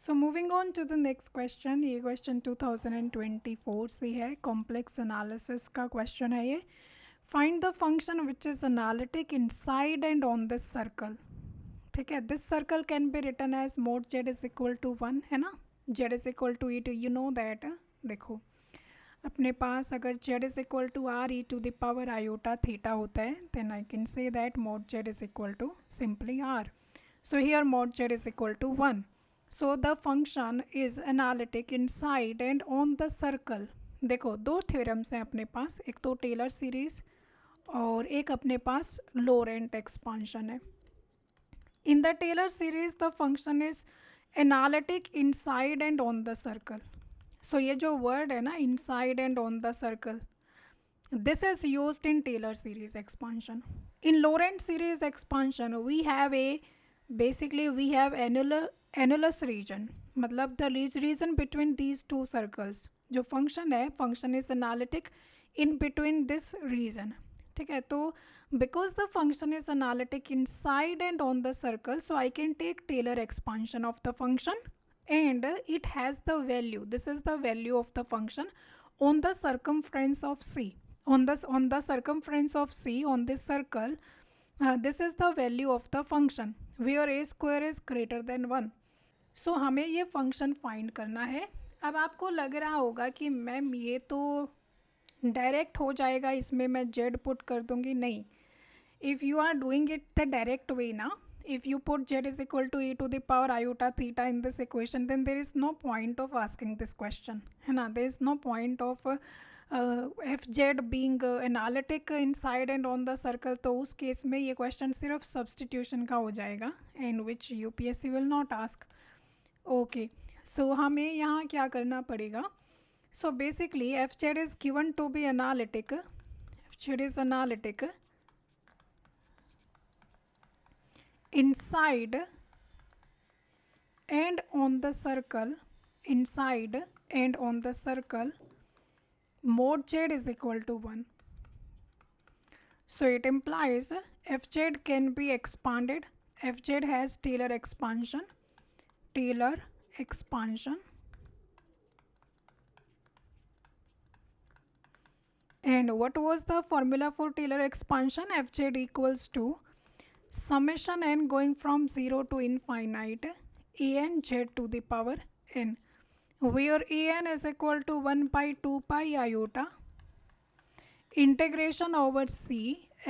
So moving on to the next question. ये question 2024 से है, कॉम्प्लेक्स एनालिसिस का क्वेश्चन है ये। Find the function which is analytic inside and on this circle. ठीक है, this circle can be written as mod z is equal to 1, है ना। Z is equal to e to, you know that. देखो अपने पास अगर z is equal to r e to the power iota theta होता है, then I can say that mod z is equal to simply r. So here mod z is equal to 1. So the function is analytic inside and on the circle. देखो दो theorems हैं अपने पास, एक तो Taylor series और एक अपने पास लोरेंट expansion है. In the Taylor series the function is analytic inside and on the circle. So ये जो word है ना inside and on the circle, this is used in Taylor series expansion. In Laurent series expansion we have a basically we have annulus region, मतलब the region between these two circles. जो function है, function is analytic in between this region. ठीक है, तो because the function is analytic inside and on the circle, so I can take Taylor expansion of the function and it has the value, this is the value of the function on the circumference of C. On the circumference of C on this circle, this is the value of the function where a square is greater than 1. So हमें ये function find करना है. अब आपको लग रहा होगा कि मैम ये तो डायरेक्ट हो जाएगा, इसमें मैं z पुट कर दूंगी. नहीं, if you are doing it the direct way ना, if you put z is equal to e to the power iota theta in this equation, then there is no point of asking this question, है ना. there is no point of fz being analytic inside and on the circle. तो उस case में ये question सिर्फ substitution का हो जाएगा and which UPSC will not ask. Okay, so हमें यहाँ क्या करना पड़ेगा. So basically fz is given to be analytic, fz is analytic inside and on the circle, inside and on the circle mod z is equal to 1. So it implies fz can be expanded. Fz has Taylor expansion, Taylor expansion, and what was the formula for Taylor expansion? Fz equals to summation n going from 0 to infinite a n z to the power n, where a n is equal to 1 by 2 pi iota integration over c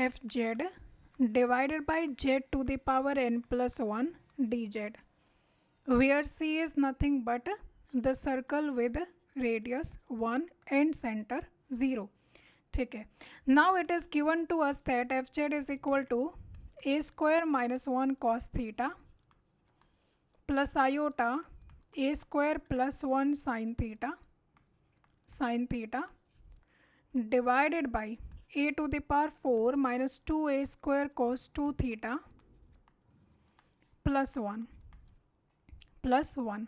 fz divided by z to the power n plus 1 dz, where c is nothing but the circle with radius 1 and center 0. ठीक है, now it is given to us that fz is equal to a square minus 1 cos theta plus iota a square plus 1 sin theta divided by a to the power 4 minus 2a square cos 2 theta plus 1.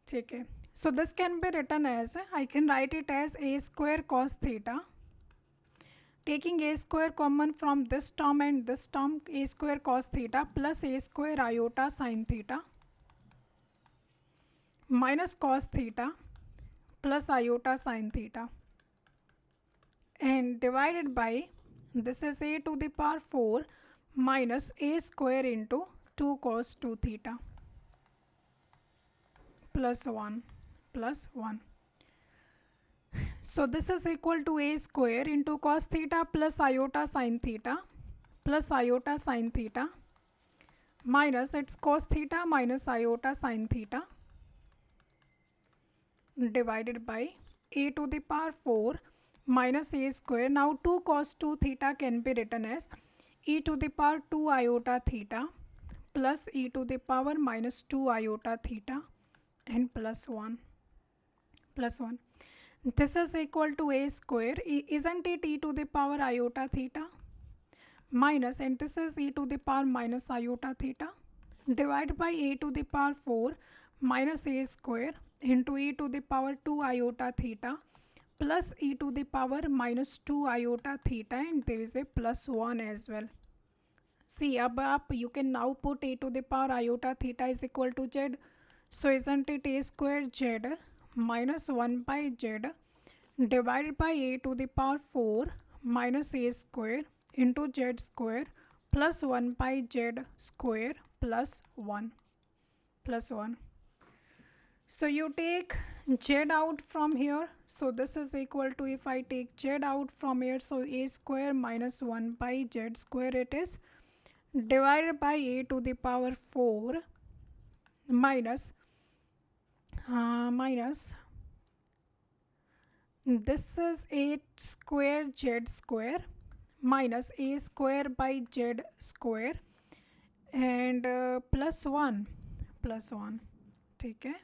ठीक है, so this can be written as, I can write it as a square cos theta, taking a square common from this term and this term, a square cos theta plus a square iota sin theta minus cos theta plus iota sin theta and divided by, this is a to the power 4 minus a square into 2 cos 2 theta plus 1. So this is equal to a square into cos theta plus iota sin theta minus its cos theta minus iota sin theta divided by a to the power 4 minus a square. Now 2 cos 2 theta can be written as e to the power 2 iota theta plus e to the power minus 2 iota theta and plus 1. This is equal to a square, isn't it, e to the power iota theta minus, and this is e to the power minus iota theta divided by a to the power 4 minus a square into e to the power 2 iota theta plus e to the power minus 2 iota theta, and there is a plus 1 as well. See, अब आप you can now put a to the power iota theta is equal to z. So isn't it a square z minus 1 by z divided by a to the power 4 minus a square into z square plus 1 by z square plus 1 plus 1. So you take z out from here. So this is equal to, if I take z out from here, so a square minus 1 by z square it is, divided by a to the power 4 minus this is a square z square minus a square by z square and plus 1 ठीक है.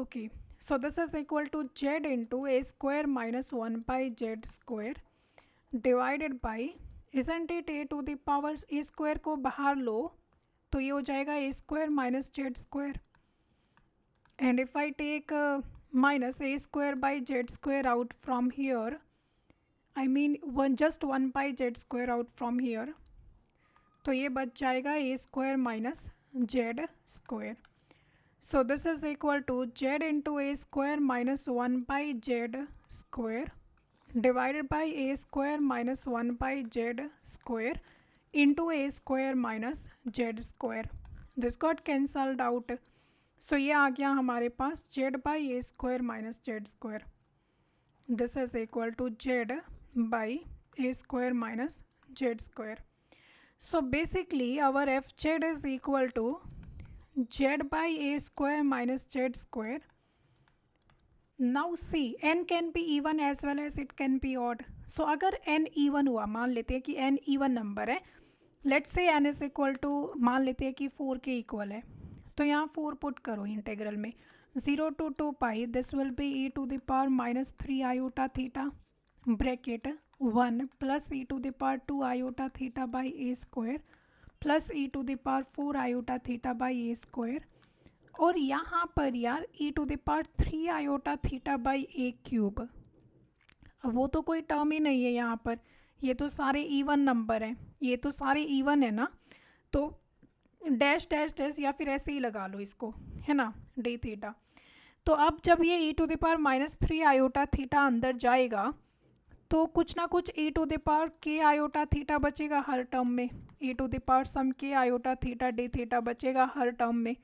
Okay, so this is equal to z into a square minus 1 by z square divided by, isn't it a to the power, a square को बाहर लो तो ये हो जाएगा a square minus z square, and if I take minus a square by z square out from here, I mean just 1 by z square out from here, तो ये बच जाएगा a square minus z square. So this is equal to z into a square minus 1 by z square divided by a square minus 1 by z square into a square minus z square. This got cancelled out. So ये आ गया हमारे पास z by a square minus z square. This is equal to z by a square minus z square. So basically our fz is equal to z by a square minus z square. Now see, n can be even as well as it can be odd. So अगर n even हुआ, मान लेते हैं कि n even number है, let's say n is equal to, मान लेते हैं कि 4 के इक्वल है, तो यहाँ 4 पुट करो इंटेग्रल में, 0 to 2 pi, this will be e to the power minus 3 iota theta bracket 1 plus e to the power 2 iota theta by a square plus e to the power 4 iota theta by a square, और यहाँ पर यार e to the power 3 iota theta by a cube. वो तो कोई term ही नहीं है यहाँ पर, ये तो सारे इवन नंबर हैं, ये तो सारे इवन है ना, तो डैश डैश डैश या फिर ऐसे ही लगा लो इसको, है ना, डी थीटा. तो अब जब ये e to the power minus 3 iota theta अंदर जाएगा तो कुछ ना कुछ e to the power k iota theta बचेगा हर टर्म में, e to the power some k iota theta d theta बचेगा हर टर्म में.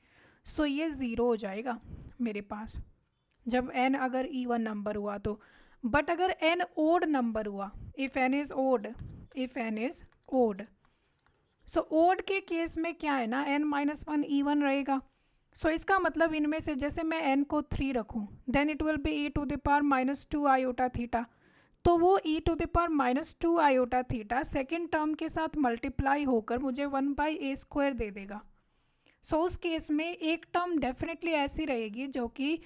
सो ये ज़ीरो हो जाएगा मेरे पास जब n अगर इवन नंबर हुआ तो. बट अगर n ओड नंबर हुआ, if n is odd, so odd के केस में क्या है ना, n माइनस 1 इवन रहेगा. सो इसका मतलब इनमें से जैसे मैं n को 3 रखूँ, then it will be e to the power minus 2 iota theta, तो वो e to the power minus 2 iota theta second term के साथ मल्टीप्लाई होकर मुझे 1 बाई ए स्क्वायर दे देगा. सो उस केस में एक टर्म डेफिनेटली ऐसी रहेगी जो कि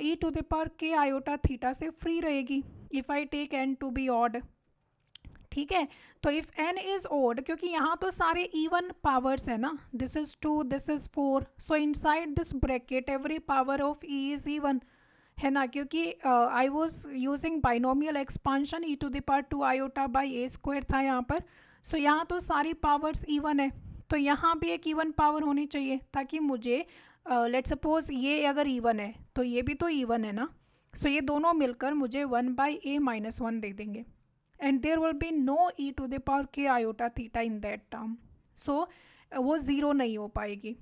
e to the power k iota theta से फ्री रहेगी if I take n to be odd. ठीक है, तो इफ़ n इज़ ओड, क्योंकि यहाँ तो सारे इवन पावर्स है ना, this is 2, this is 4, so inside this bracket every power of e is even, है ना, क्योंकि I was using binomial expansion e to the power 2 iota by a square था यहाँ पर. सो यहाँ तो सारी पावर्स इवन है, तो यहाँ भी एक इवन पावर होनी चाहिए ताकि मुझे लेट्स सपोज ये अगर इवन है तो ये भी तो इवन है ना. सो ये दोनों मिलकर मुझे 1 बाई ए माइनस 1 दे देंगे, and there will be no e to the power k iota theta in that term. So वो ज़ीरो नहीं हो पाएगी.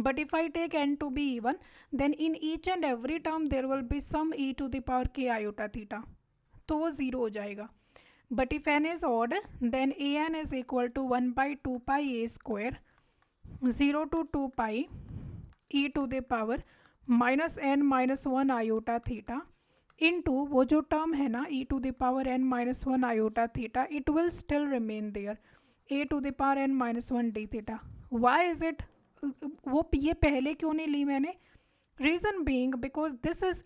But if I take n to be even, then in each and every term there will be some e to the power k iota theta, तो वो zero हो जाएगा. But if n is odd, then an is equal to 1 by 2 pi a square 0 to 2 pi e to the power minus n minus 1 iota theta into वो जो term है ना e to the power n minus 1 iota theta, it will still remain there a to the power n minus 1 D theta. Why is it, वो ये पहले क्यों नहीं ली मैंने? Reason being because this is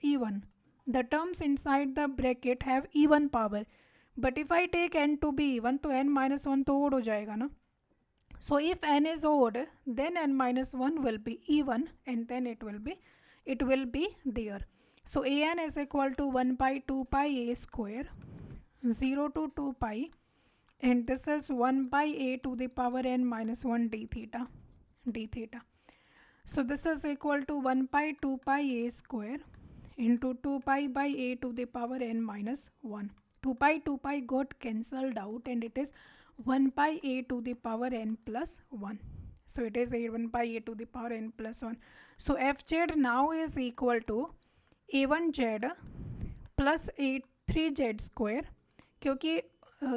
even, the terms inside the bracket have even power, but if I take n to be even तो n minus 1 तो odd हो जाएगा ना. So if n is odd then n minus 1 will be even and then it will be there. So an is equal to 1 by 2 pi a square 0 to 2 pi, and this is 1 by a to the power n minus 1 d theta d theta. So this is equal to 1 pi 2 pi a square into 2 pi by a to the power n minus 1. 2 pi got cancelled out and it is 1 pi a to the power n plus 1. So it is 1 pi a to the power n plus 1. So fz now is equal to a1z plus a3z square, क्योंकि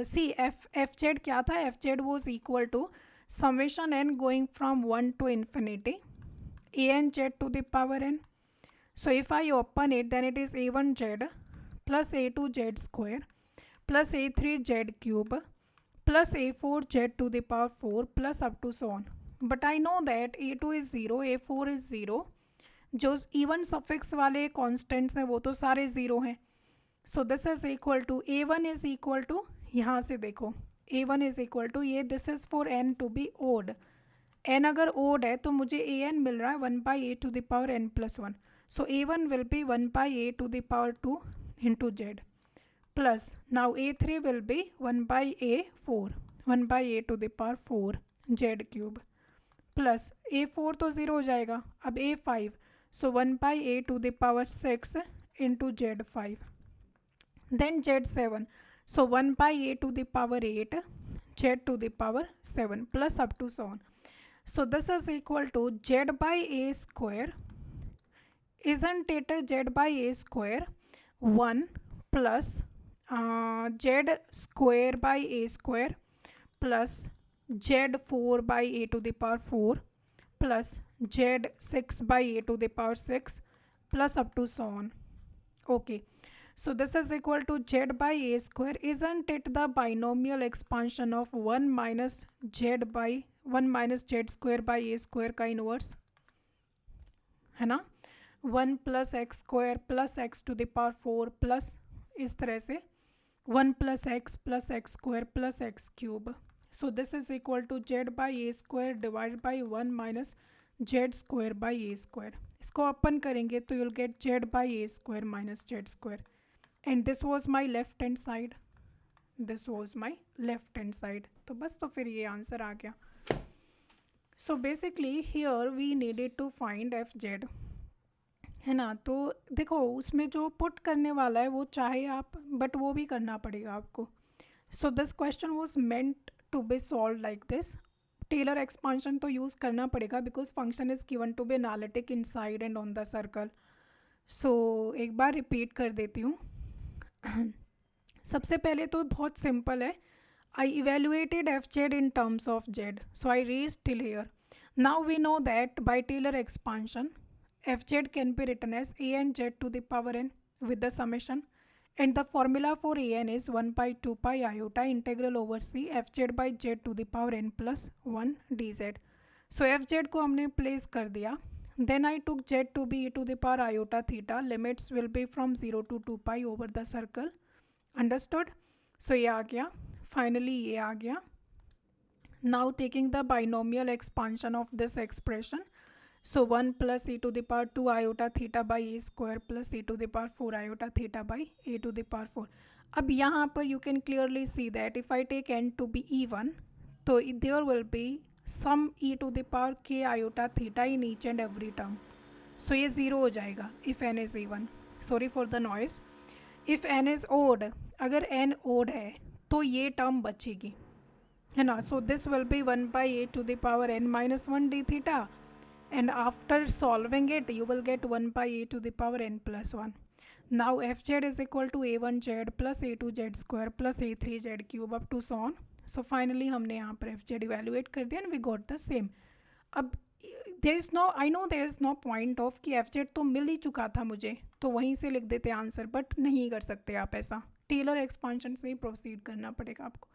C F Z क्या था, F Z was equal to summation N going from 1 to infinity A N Z to the power N. So if I open it, then it is a1z plus a2z square plus a3z cube plus a4z to the power 4 plus up to so on. But I know that a2 is 0, a4 is 0. जो even suffix वाले constants हैं वो तो सारे zero हैं. So this is equal to a1 is equal to, यहाँ से देखो a1 इज इक्वल टू ये, this is for n to be odd. n अगर ओड है तो मुझे an मिल रहा है 1 by a to the power n plus 1. So a1 will be 1 by a to the power 2 into z plus now a3 will be 1 by a4, 1 by a to the power 4 z cube plus a4 तो zero हो जाएगा. अब a5, so 1 by a to the power 6 into z5, then z7, so 1 by a to the power 8 z to the power 7 plus up to so on. So this is equal to z by a square, isn't it z by a square 1 plus z square by a square plus z4 by a to the power 4 plus z6 by a to the power 6 plus up to so on. Okay, so this is equal to z by a square, isn't it the binomial expansion of 1 minus z square by a square का inverse है ना, 1 plus x square plus x to the power 4 plus इस तरह से 1 plus x square plus x cube. So this is equal to z by a square divided by 1 minus z square by a square. इसको अपन करेंगे तो you'll get z by a square minus z square. And this was my left hand side. This was my left hand side. तो बस तो फिर ये answer आ गया. So basically here we needed to find fz, है ना. तो देखो उसमें जो पुट करने वाला है वो चाहे आप, बट वो भी करना पड़ेगा आपको. So this question was meant to be solve like this. Taylor expansion तो यूज़ करना पड़ेगा because function is given to be analytic inside and on the circle. So एक बार रिपीट कर देती हूँ. सबसे पहले तो बहुत सिंपल है. I evaluated F Z in terms of Z, so I reach till here. Now we know that by Taylor expansion fz can be written as a and z to the power n with the summation, and the formula for an is 1 by 2 pi iota integral over c fz by z to the power n plus 1 dz. So fz को हमने place कर दिया. Then I took z to be e to the power iota theta. Limits will be from 0 to 2 pi over the circle. Understood? So ये आ गया. Finally ये आ गया. Now taking the binomial expansion of this expression. So 1 plus e to the power 2 iota theta by a square plus e to the power 4 iota theta by a to the power 4. अब यहाँ पर you can clearly see that if I take n to be even, तो there will be some e to the power k iota theta in each and every term. So ये zero हो जाएगा if n is even. Sorry for the noise. If n is odd, अगर n odd है तो ये term बचेगी, है ना. So this will be 1 by a to the power n minus 1 d theta. And after solving it you will get 1 by a to the power n plus 1. Now fz is equal to a1z plus a2z square plus a3z cube up to so on. So finally हमने यहाँ पर fz evaluate कर दिया and we got the same. अब there is no, I know there is no point of कि fz तो मिल ही चुका था मुझे तो वहीं से लिख देते आंसर, बट नहीं कर सकते आप ऐसा. टेलर एक्सपांशन से ही प्रोसीड करना पड़ेगा आपको.